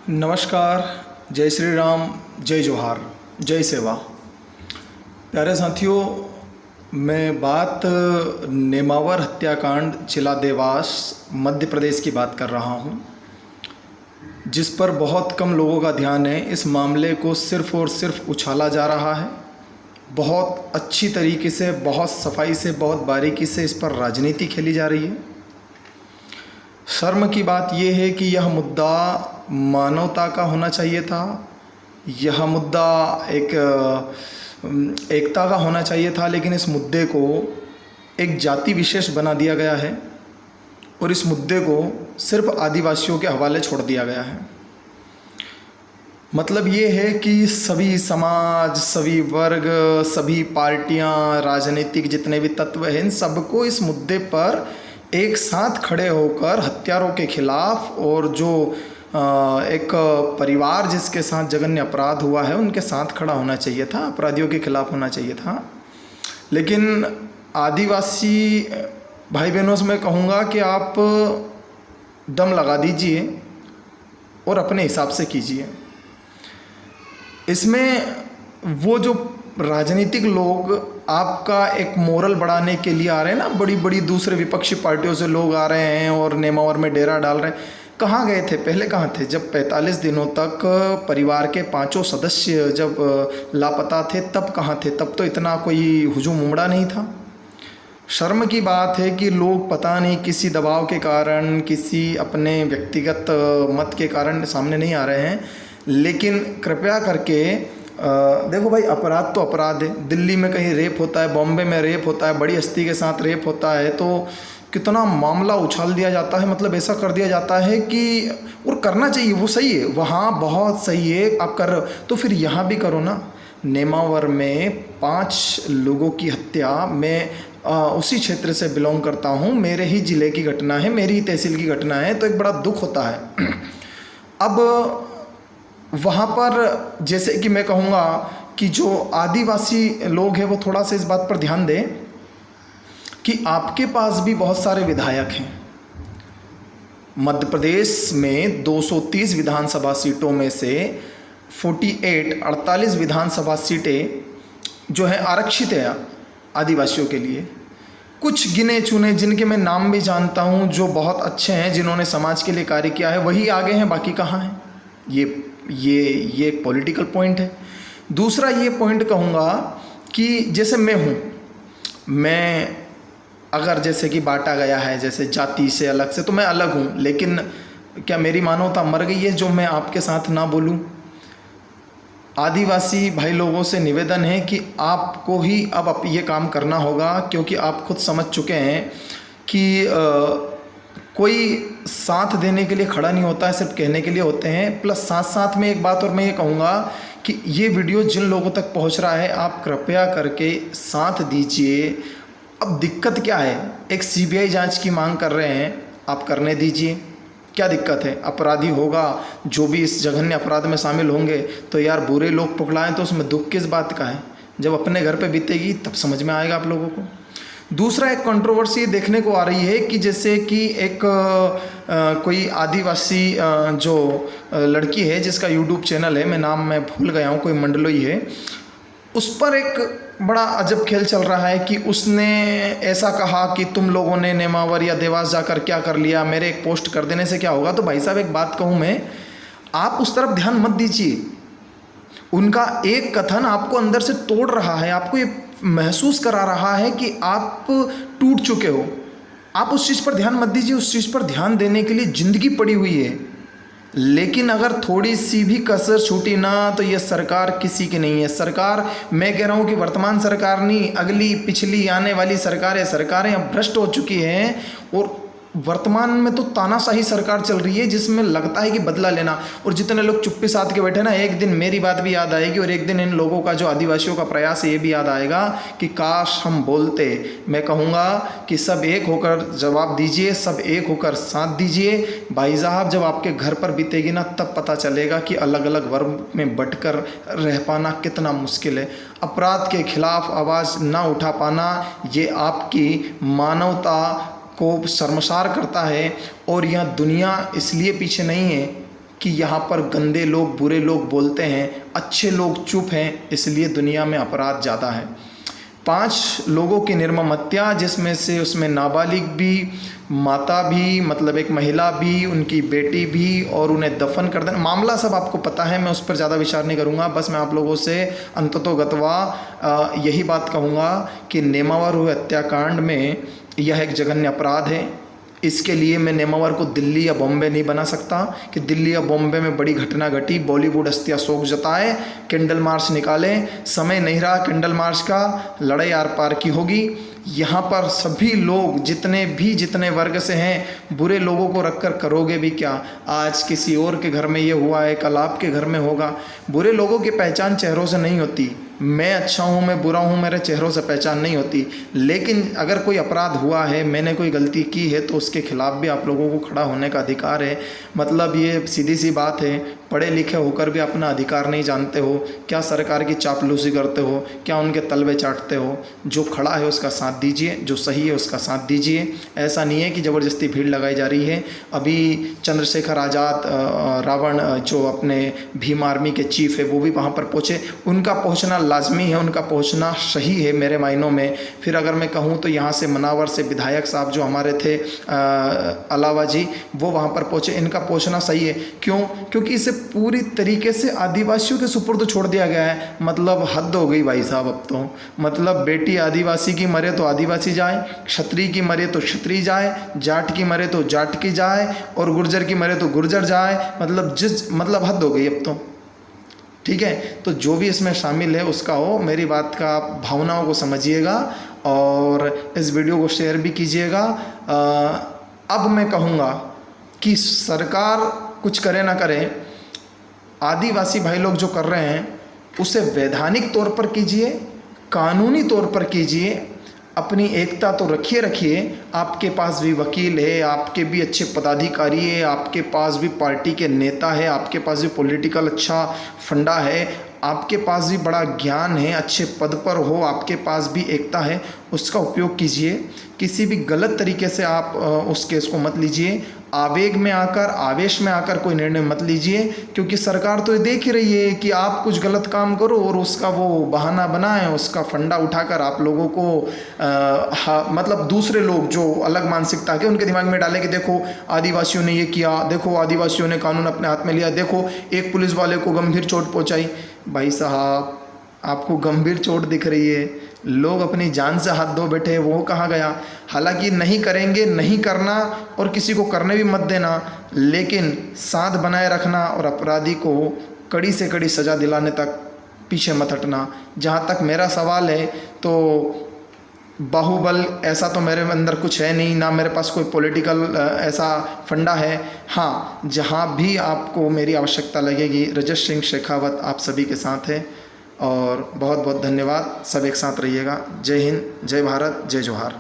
नमस्कार। जय श्री राम, जय जोहार, जय सेवा। प्यारे साथियों, मैं बात नेमावर हत्याकांड जिला देवास मध्य प्रदेश की बात कर रहा हूं, जिस पर बहुत कम लोगों का ध्यान है। इस मामले को सिर्फ़ और सिर्फ उछाला जा रहा है। बहुत अच्छी तरीके से, बहुत सफाई से, बहुत बारीकी से इस पर राजनीति खेली जा रही है। शर्म की बात यह है कि यह मुद्दा मानवता का होना चाहिए था। यह मुद्दा एकता का होना चाहिए था, लेकिन इस मुद्दे को एक जाति विशेष बना दिया गया है और इस मुद्दे को सिर्फ आदिवासियों के हवाले छोड़ दिया गया है। मतलब ये है कि सभी समाज, सभी वर्ग, सभी पार्टियां, राजनीतिक जितने भी तत्व हैं, इन सबको इस मुद्दे पर एक साथ खड़े होकर हत्यारों के खिलाफ और जो एक परिवार जिसके साथ जघन्य अपराध हुआ है उनके साथ खड़ा होना चाहिए था, अपराधियों के खिलाफ होना चाहिए था। लेकिन आदिवासी भाई बहनों से मैं कहूँगा कि आप दम लगा दीजिए और अपने हिसाब से कीजिए। इसमें वो जो राजनीतिक लोग आपका एक मोरल बढ़ाने के लिए आ रहे हैं ना, बड़ी बड़ी दूसरे विपक्षी पार्टियों से लोग आ रहे हैं और नेमावर में डेरा डाल रहे हैं। कहाँ गए थे पहले? कहाँ थे जब 45 दिनों तक परिवार के 5 सदस्य जब लापता थे? तब कहाँ थे? तब तो इतना कोई हुजूम उमड़ा नहीं था। शर्म की बात है कि लोग पता नहीं किसी दबाव के कारण, किसी अपने व्यक्तिगत मत के कारण सामने नहीं आ रहे हैं। लेकिन कृपया करके देखो भाई, अपराध तो अपराध है। दिल्ली में कहीं रेप होता है, बॉम्बे में रेप होता है, बड़ी हस्ती के साथ रेप होता है, तो कितना मामला उछाल दिया जाता है। मतलब ऐसा कर दिया जाता है कि, और करना चाहिए, वो सही है, वहाँ बहुत सही है, आप कर रहे हो तो फिर यहाँ भी करो ना। नेमावर में 5 लोगों की हत्या, मैं उसी क्षेत्र से बिलोंग करता हूँ, मेरे ही ज़िले की घटना है, मेरी ही तहसील की घटना है, तो एक बड़ा दुख होता है। अब वहाँ पर जैसे कि मैं कहूँगा कि जो आदिवासी लोग हैं वो थोड़ा सा इस बात पर ध्यान दें कि आपके पास भी बहुत सारे विधायक हैं। मध्य प्रदेश में 230 विधानसभा सीटों में से 48 विधानसभा सीटें जो हैं आरक्षित है आदिवासियों के लिए। कुछ गिने चुने जिनके मैं नाम भी जानता हूं, जो बहुत अच्छे हैं, जिन्होंने समाज के लिए कार्य किया है, वही आगे हैं, बाकी कहाँ हैं? ये पॉलिटिकल पॉइंट है। दूसरा ये पॉइंट कहूँगा कि जैसे मैं अगर जैसे कि बांटा गया है जैसे जाति से अलग से, तो मैं अलग हूँ, लेकिन क्या मेरी मानवता मर गई है जो मैं आपके साथ ना बोलूँ? आदिवासी भाई लोगों से निवेदन है कि आपको ही अब ये काम करना होगा, क्योंकि आप खुद समझ चुके हैं कि कोई साथ देने के लिए खड़ा नहीं होता है, सिर्फ कहने के लिए होते हैं। प्लस साथ साथ में एक बात और मैं ये कहूँगा कि ये वीडियो जिन लोगों तक पहुँच रहा है, आप कृपया करके साथ दीजिए। अब दिक्कत क्या है? एक सीबीआई जांच की मांग कर रहे हैं, आप करने दीजिए, क्या दिक्कत है? अपराधी होगा जो भी इस जघन्य अपराध में शामिल होंगे, तो यार बुरे लोग पकड़ाएं तो उसमें दुख किस बात का है? जब अपने घर पे बीतेगी तब समझ में आएगा आप लोगों को। दूसरा एक कंट्रोवर्सी देखने को आ रही है कि जैसे कि एक कोई आदिवासी जो लड़की है जिसका यूट्यूब चैनल है, मैं भूल गया हूँ, कोई मंडलोई है, उस पर एक बड़ा अजब खेल चल रहा है कि उसने ऐसा कहा कि तुम लोगों ने नेमावर या देवास जाकर क्या कर लिया, मेरे एक पोस्ट कर देने से क्या होगा? तो भाई साहब एक बात कहूँ मैं, आप उस तरफ ध्यान मत दीजिए। उनका एक कथन आपको अंदर से तोड़ रहा है, आपको ये महसूस करा रहा है कि आप टूट चुके हो। आप उस चीज़ पर ध्यान मत दीजिए। उस चीज़ पर ध्यान देने के लिए ज़िंदगी पड़ी हुई है। लेकिन अगर थोड़ी सी भी कसर छूटी ना, तो ये सरकार किसी की नहीं है। सरकार, मैं कह रहा हूँ कि वर्तमान सरकार नहीं, अगली पिछली आने वाली सरकारें अब भ्रष्ट हो चुकी हैं और वर्तमान में तो तानाशाही सरकार चल रही है, जिसमें लगता है कि बदला लेना। और जितने लोग चुप्पी साध के बैठे ना, एक दिन मेरी बात भी याद आएगी और एक दिन इन लोगों का जो आदिवासियों का प्रयास है ये भी याद आएगा कि काश हम बोलते। मैं कहूँगा कि सब एक होकर जवाब दीजिए, सब एक होकर साथ दीजिए। भाई साहब, जब आपके घर पर बीतेगी ना, तब पता चलेगा कि अलग अलग वर्ग में बंटकर रह पाना कितना मुश्किल है। अपराध के खिलाफ आवाज़ ना उठा पाना, ये आपकी मानवता को शर्मसार करता है। और यह दुनिया इसलिए पीछे नहीं है कि यहाँ पर गंदे लोग, बुरे लोग बोलते हैं, अच्छे लोग चुप हैं, इसलिए दुनिया में अपराध ज़्यादा है। 5 लोगों की निर्मम हत्या, जिसमें से उसमें नाबालिग भी, माता भी, मतलब एक महिला भी, उनकी बेटी भी, और उन्हें दफन कर देना। मामला सब आपको पता है, मैं उस पर ज़्यादा विचार नहीं करूँगा। बस मैं आप लोगों से अंततोगत्वा यही बात कहूँगा कि नेमावर हुए हत्याकांड में यह एक जघन्य अपराध है। इसके लिए मैं नेमावर को दिल्ली या बॉम्बे नहीं बना सकता कि दिल्ली या बॉम्बे में बड़ी घटना घटी, बॉलीवुड हस्तियाँ शोक जताए, कैंडल मार्च निकालें। समय नहीं रहा कैंडल मार्च का, लड़ाई आर पार की होगी। यहाँ पर सभी लोग जितने वर्ग से हैं, बुरे लोगों को रखकर करोगे भी क्या। आज किसी और के घर में ये हुआ है, कल आपके घर में होगा। बुरे लोगों की पहचान चेहरों से नहीं होती। मैं अच्छा हूँ, मैं बुरा हूँ, मेरे चेहरों से पहचान नहीं होती। लेकिन अगर कोई अपराध हुआ है, मैंने कोई गलती की है, तो उसके खिलाफ भी आप लोगों को खड़ा होने का अधिकार है। मतलब ये सीधी सी बात है, पढ़े लिखे होकर भी अपना अधिकार नहीं जानते हो क्या? सरकार की चापलूसी करते हो क्या? उनके तलवे चाटते हो? जो खड़ा है उसका साथ दीजिए, जो सही है उसका साथ दीजिए। ऐसा नहीं है कि ज़बरदस्ती भीड़ लगाई जा रही है। अभी चंद्रशेखर आज़ाद, रावण, जो अपने भीम आर्मी के चीफ है, वो भी वहाँ पर पहुँचे। उनका पहुँचना लाजमी है, उनका पहुँचना सही है मेरे मायनों में। फिर अगर मैं कहूँ तो यहाँ से मनावर से विधायक साहब जो हमारे थे, अलावा जी, वो वहाँ पर पहुँचे। इनका पहुँचना सही है। क्यों? क्योंकि इसे पूरी तरीके से आदिवासियों के सुपुर्द छोड़ दिया गया है। मतलब हद हो गई भाई साहब अब तो। मतलब बेटी आदिवासी की मरे तो आदिवासी जाए, क्षत्रिय की मरे तो क्षत्रिय जाए, जाट की मरे तो जाट की जाए, और गुर्जर की मरे तो गुर्जर जाए। मतलब हद हो गई अब तो। ठीक है, तो जो भी इसमें शामिल है उसका हो। मेरी बात का आप भावनाओं को समझिएगा और इस वीडियो को शेयर भी कीजिएगा। अब मैं कहूँगा कि सरकार कुछ करे ना करे, आदिवासी भाई लोग जो कर रहे हैं उसे वैधानिक तौर पर कीजिए, कानूनी तौर पर कीजिए। अपनी एकता तो रखिए। आपके पास भी वकील है, आपके भी अच्छे पदाधिकारी है, आपके पास भी पार्टी के नेता है, आपके पास भी पॉलिटिकल अच्छा फंडा है, आपके पास भी बड़ा ज्ञान है, अच्छे पद पर हो, आपके पास भी एकता है, उसका उपयोग कीजिए। किसी भी गलत तरीके से आप उस केस को मत लीजिए। आवेग में आकर, आवेश में आकर कोई निर्णय मत लीजिए, क्योंकि सरकार तो ये देख ही रही है कि आप कुछ गलत काम करो और उसका वो बहाना बनाएं, उसका फंडा उठाकर आप लोगों को मतलब दूसरे लोग जो अलग मानसिकता के, उनके दिमाग में डाले कि देखो आदिवासियों ने ये किया, देखो आदिवासियों ने कानून अपने हाथ में लिया, देखो एक पुलिस वाले को गंभीर चोट पहुंचाई। भाई साहब, आपको गंभीर चोट दिख रही है, लोग अपनी जान से हाथ धो बैठे, वो कहाँ गया? हालांकि नहीं करेंगे, नहीं करना और किसी को करने भी मत देना, लेकिन साथ बनाए रखना और अपराधी को कड़ी से कड़ी सज़ा दिलाने तक पीछे मत हटना। जहाँ तक मेरा सवाल है तो बाहुबल ऐसा तो मेरे अंदर कुछ है नहीं, ना मेरे पास कोई पॉलिटिकल ऐसा फंडा है। हाँ, जहाँ भी आपको मेरी आवश्यकता लगेगी, रजत सिंह शेखावत आप सभी के साथ है। और बहुत बहुत धन्यवाद। सब एक साथ रहिएगा। जय हिंद, जय भारत, जय जोहार।